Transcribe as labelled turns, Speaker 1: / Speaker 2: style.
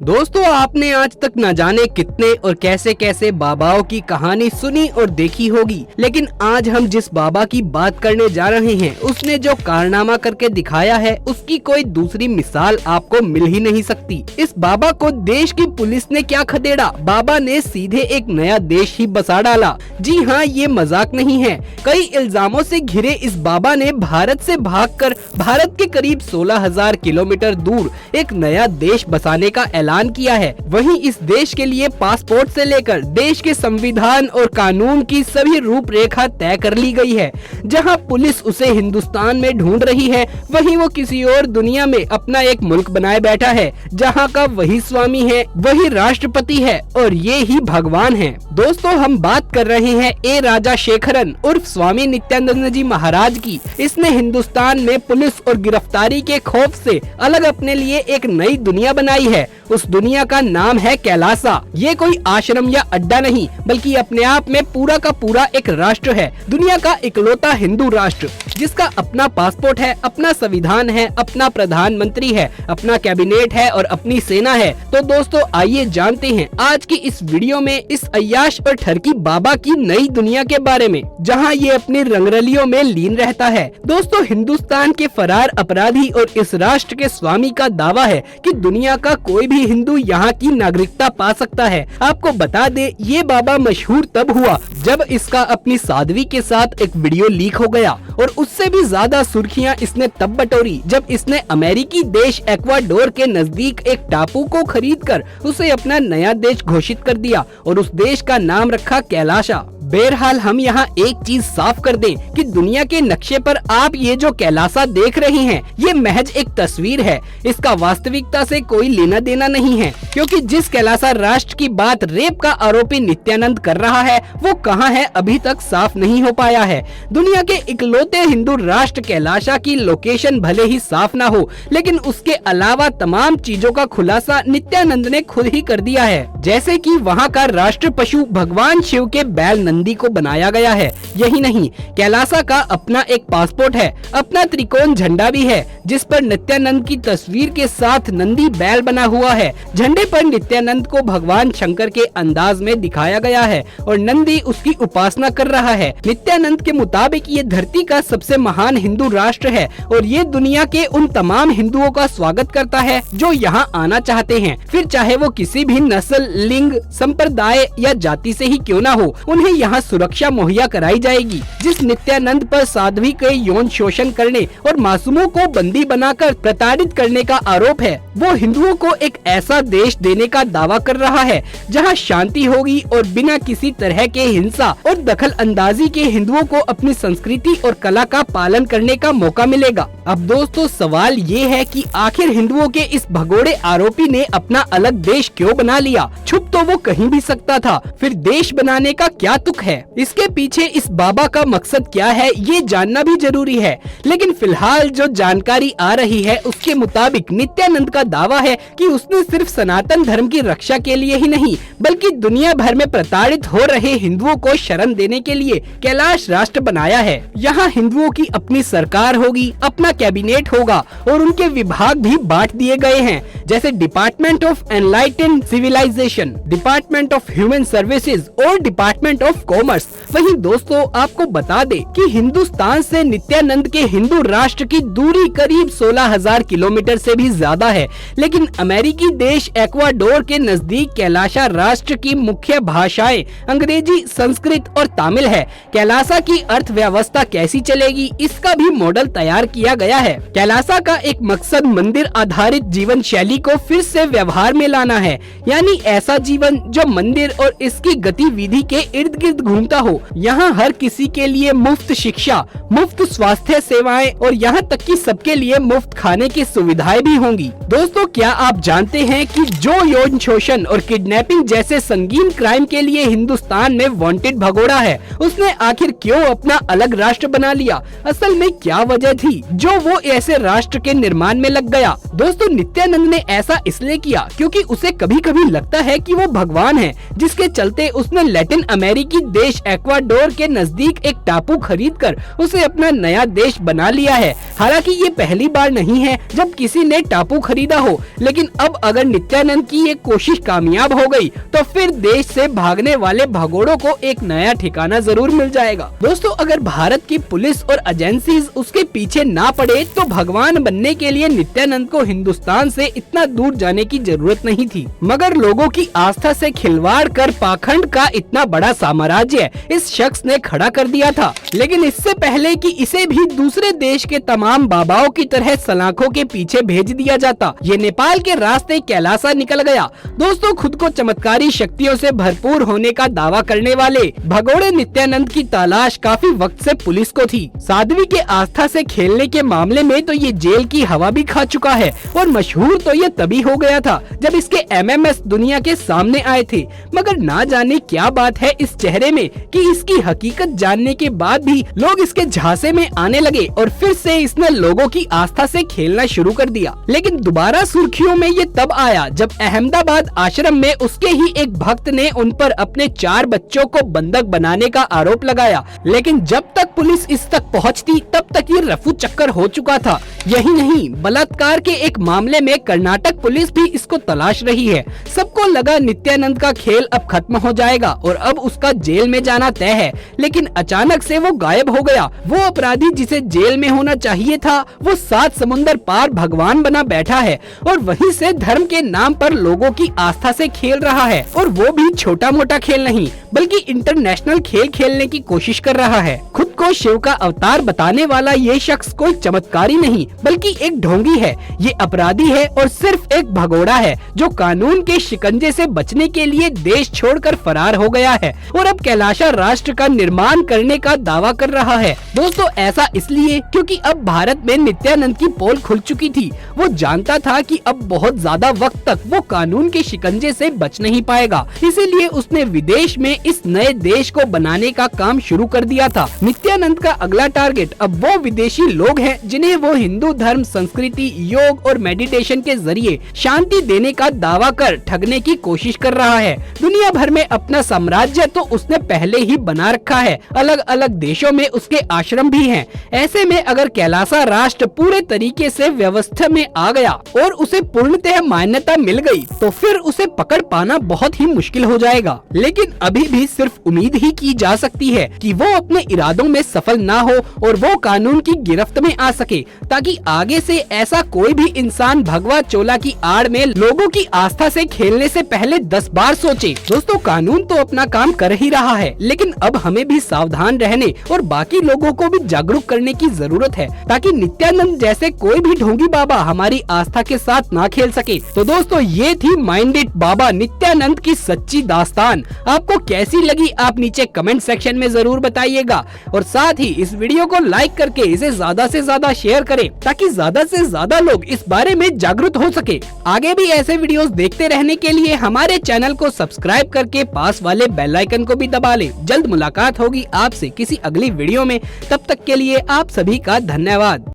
Speaker 1: दोस्तों, आपने आज तक न जाने कितने और कैसे कैसे बाबाओं की कहानी सुनी और देखी होगी, लेकिन आज हम जिस बाबा की बात करने जा रहे हैं उसने जो कारनामा करके दिखाया है उसकी कोई दूसरी मिसाल आपको मिल ही नहीं सकती। इस बाबा को देश की पुलिस ने क्या खदेड़ा, बाबा ने सीधे एक नया देश ही बसा डाला। जी हाँ, ये मजाक नहीं है। कई इल्जामों से घिरे इस बाबा ने भारत से भागकर भारत के करीब 16,000 किलोमीटर दूर एक नया देश बसाने का ऐलान किया है। वहीं इस देश के लिए पासपोर्ट से लेकर देश के संविधान और कानून की सभी रूपरेखा तय कर ली गई है। जहां पुलिस उसे हिंदुस्तान में ढूंढ रही है, वहीं वो किसी और दुनिया में अपना एक मुल्क बनाए बैठा है, जहां का वही स्वामी है, वही राष्ट्रपति है और ये ही भगवान है। दोस्तों, हम बात कर रहे हैं ए राजाशेखरन उर्फ स्वामी नित्यानंद जी महाराज की। इसने हिंदुस्तान में पुलिस और गिरफ्तारी के खौफ से अलग अपने लिए एक नई दुनिया बनाई है। उस दुनिया का नाम है कैलासा। ये कोई आश्रम या अड्डा नहीं, बल्कि अपने आप में पूरा का पूरा एक राष्ट्र है। दुनिया का इकलौता हिंदू राष्ट्र जिसका अपना पासपोर्ट है, अपना संविधान है, अपना प्रधानमंत्री है, अपना कैबिनेट है और अपनी सेना है। तो दोस्तों, आइए जानते हैं आज की इस वीडियो में इस अय्याश और ठरकी बाबा की नई दुनिया के बारे में, जहां ये अपनी रंगरलियों में लीन रहता है। दोस्तों, हिंदुस्तान के फरार अपराधी और इस राष्ट्र के स्वामी का दावा है कि दुनिया का कोई भी हिंदू यहाँ की नागरिकता पा सकता है। आपको बता दे, ये बाबा मशहूर तब हुआ जब इसका अपनी साध्वी के साथ एक वीडियो लीक हो गया, और उससे भी ज्यादा सुर्खियां इसने तब बटोरी जब इसने अमेरिकी देश एक्वाडोर के नजदीक एक टापू को खरीदकर उसे अपना नया देश घोषित कर दिया और उस देश का नाम रखा कैलासा। बहरहाल, हम यहाँ एक चीज साफ कर दें कि दुनिया के नक्शे पर आप ये जो कैलासा देख रहे हैं, ये महज एक तस्वीर है। इसका वास्तविकता से कोई लेना देना नहीं है, क्योंकि जिस कैलासा राष्ट्र की बात रेप का आरोपी नित्यानंद कर रहा है, वो कहाँ है अभी तक साफ नहीं हो पाया है। दुनिया के इकलौते हिंदू राष्ट्र कैलासा की लोकेशन भले ही साफ ना हो, लेकिन उसके अलावा तमाम चीजों का खुलासा नित्यानंद ने खुद ही कर दिया है। जैसे कि वहाँ का राष्ट्र पशु भगवान शिव के बैल नंदी को बनाया गया है। यही नहीं, कैलासा का अपना एक पासपोर्ट है, अपना त्रिकोण झंडा भी है, जिस पर नित्यानंद की तस्वीर के साथ नंदी बैल बना हुआ है। झंडे पर नित्यानंद को भगवान शंकर के अंदाज में दिखाया गया है और नंदी उसकी उपासना कर रहा है। नित्यानंद के मुताबिक ये धरती का सबसे महान हिंदू राष्ट्र है और ये दुनिया के उन तमाम हिंदुओं का स्वागत करता है जो यहाँ आना चाहते हैं, फिर चाहे वो किसी भी नस्ल, लिंग, संप्रदाय या जाति से ही क्यों ना हो, उन्हें यहाँ सुरक्षा मुहैया कराई जाएगी। जिस नित्यानंद पर साध्वी के यौन शोषण करने और मासूमों को बंदी बनाकर प्रताड़ित करने का आरोप है, वो हिंदुओं को एक ऐसा देश देने का दावा कर रहा है जहाँ शांति होगी और बिना किसी तरह के हिंसा और दखल अंदाजी के हिंदुओं को अपनी संस्कृति और कला का पालन करने का मौका मिलेगा। अब दोस्तों, सवाल ये है कि आखिर हिंदुओं के इस भगोड़े आरोपी ने अपना अलग देश क्यों बना लिया? छुप तो वो कहीं भी सकता था, फिर देश बनाने का क्या तुक है? इसके पीछे इस बाबा का मकसद क्या है, ये जानना भी जरूरी है। लेकिन फिलहाल जो जानकारी आ रही है उसके मुताबिक नित्यानंद का दावा है कि उसने सिर्फ सनातन धर्म की रक्षा के लिए ही नहीं, बल्कि दुनिया भर में प्रताड़ित हो रहे हिंदुओं को शरण देने के लिए कैलाश राष्ट्र बनाया है। यहाँ हिंदुओं की अपनी सरकार होगी, अपना कैबिनेट होगा और उनके विभाग भी बांट दिए गए हैं, जैसे department of enlightened civilization, department of human services और डिपार्टमेंट ऑफ कॉमर्स। वहीं दोस्तों, आपको बता दे कि हिंदुस्तान से नित्यानंद के हिंदू राष्ट्र की दूरी करीब 16,000 किलोमीटर से भी ज्यादा है, लेकिन अमेरिकी देश एक्वाडोर के नजदीक कैलासा राष्ट्र की मुख्य भाषाएं अंग्रेजी, संस्कृत और तमिल है। कैलासा की अर्थव्यवस्था कैसी चलेगी, इसका भी मॉडल तैयार किया गया है। कैलासा का एक मकसद मंदिर आधारित जीवन शैली को फिर से व्यवहार में लाना है, यानी ऐसा जीवन जो मंदिर और इसकी गतिविधि के इर्द गिर्द घूमता हो। यहाँ हर किसी के लिए मुफ्त शिक्षा, मुफ्त स्वास्थ्य सेवाएं और यहाँ तक कि सबके लिए मुफ्त खाने की सुविधाएं भी होंगी। दोस्तों, क्या आप जानते हैं कि जो यौन शोषण और किडनैपिंग जैसे संगीन क्राइम के लिए हिंदुस्तान में वांटेड भगोड़ा है, उसने आखिर क्यों अपना अलग राष्ट्र बना लिया? असल में क्या वजह थी जो वो ऐसे राष्ट्र के निर्माण में लग गया? दोस्तों, नित्यानंद ने ऐसा इसलिए किया क्योंकि उसे कभी कभी लगता है कि वो भगवान है, जिसके चलते उसने लैटिन अमेरिकी देश एक्वाडोर के नजदीक एक टापू खरीदकर उसे अपना नया देश बना लिया है। हालांकि ये पहली बार नहीं है जब किसी ने टापू खरीदा हो, लेकिन अब अगर नित्यानंद की ये कोशिश कामयाब हो गई तो फिर देश से भागने वाले भगोड़ों को एक नया ठिकाना जरूर मिल जाएगा। दोस्तों, अगर भारत की पुलिस और एजेंसीज उसके पीछे ना पड़े तो भगवान बनने के लिए नित्यानंद को हिंदुस्तान से इतना दूर जाने की जरूरत नहीं थी। मगर लोगों की आस्था से खिलवाड़ कर पाखंड का इतना बड़ा साम्राज्य इस शख्स ने खड़ा कर दिया था। लेकिन इससे पहले कि इसे भी दूसरे देश के तमाम बाबाओं की तरह सलाखों के पीछे भेज दिया जाता, ये नेपाल के रास्ते कैलासा निकल गया। दोस्तों, खुद को चमत्कारी शक्तियों से भरपूर होने का दावा करने वाले भगोड़े नित्यानंद की तलाश काफी वक्त से पुलिस को थी। साध्वी के आस्था से खेलने के मामले में तो ये जेल की हवा भी खा चुका है और मशहूर तो ये तभी हो गया था जब इसके एमएमएस दुनिया के सामने आए थे। मगर ना जाने क्या बात है इस चेहरे में कि इसकी हकीकत जानने के बाद भी लोग इसके झांसे में आने लगे और फिर से इसने लोगों की आस्था से खेलना शुरू कर दिया। लेकिन दोबारा सुर्खियों में ये तब आया जब अहमदाबाद आश्रम में उसके ही एक भक्त ने उन पर अपने 4 बच्चों को बंधक बनाने का आरोप लगाया। लेकिन जब तक पुलिस इस तक पहुंचती तब तक ये रफू चक्कर हो चुका था। यही नहीं, बलात्कार के एक मामले में कर्नाटक पुलिस भी इसको तलाश रही है। सबको लगा नित्यानंद का खेल अब खत्म हो जाएगा और अब उसका जेल में जाना तय है, लेकिन अचानक से वो गायब हो गया। वो अपराधी जिसे जेल में होना चाहिए था वो 7 समुंदर पार भगवान बना बैठा है और वहीं से धर्म के नाम पर लोगों की आस्था से खेल रहा है। और वो भी छोटा मोटा खेल नहीं बल्कि इंटरनेशनल खेल खेलने की कोशिश कर रहा है। खुद को शिव का अवतार बताने वाला ये शख्स कोई चमत्कारी नहीं बल्कि एक ढोंगी है। ये अपराधी है और सिर्फ एक भगोड़ा है जो कानून के शिकंजे से बचने के लिए देश छोड़कर फरार हो गया है और अब कैलाशा राष्ट्र का निर्माण करने का दावा कर रहा है। दोस्तों, ऐसा इसलिए क्योंकि अब भारत में नित्यानंद की पोल खुल चुकी थी। वो जानता था कि अब बहुत ज्यादा वक्त तक वो कानून के शिकंजे से बच नहीं पाएगा, इसीलिए उसने विदेश में इस नए देश को बनाने का काम शुरू कर दिया था। नित्यानंद का अगला टारगेट अब वो विदेशी लोग हैं जिन्हें वो हिंदू धर्म, संस्कृति, योग और मेडिटेशन के जरिए शांति देने का दावा कर ठगने की कोशिश कर रहा है। दुनिया भर में अपना साम्राज्य तो उसने पहले ही बना रखा है, अलग अलग देशों में उसके आश्रम भी हैं। ऐसे में अगर कैलासा राष्ट्र पूरे तरीके से व्यवस्था में आ गया और उसे पूर्णतः मान्यता मिल गई तो फिर उसे पकड़ पाना बहुत ही मुश्किल हो जाएगा। लेकिन अभी भी सिर्फ उम्मीद ही की जा सकती है कि वो अपने इरादों में सफल ना हो और वो कानून की गिरफ्त में आ सके, ताकि आगे से ऐसा कोई भी इंसान भगवा चोला की आड़ में लोगों की आस्था से खेलने से पहले 10 बार सोचे। दोस्तों, कानून तो अपना काम कर ही रहा है, लेकिन अब हमें भी सावधान रहने और बाकी लोगों को भी जागरूक करने की जरूरत है ताकि नित्यानंद जैसे कोई भी ढोंगी बाबा हमारी आस्था के साथ ना खेल सके। तो दोस्तों, ये थी माइंडेड बाबा नित्यानंद की सच्ची दास्तान। आपको कैसी लगी आप नीचे कमेंट सेक्शन में जरूर बताइएगा और साथ ही इस वीडियो को लाइक करके इसे ज्यादा से ज्यादा शेयर करें ताकि ज्यादा से ज्यादा लोग इस बारे में जागरूक हो सके। आगे भी ऐसे वीडियोस देखते रहने के लिए हमारे चैनल को सब्सक्राइब करके पास वाले बेल आइकन को भी दबा लें। जल्द मुलाकात होगी आपसे किसी अगली वीडियो में, तब तक के लिए आप सभी का धन्यवाद।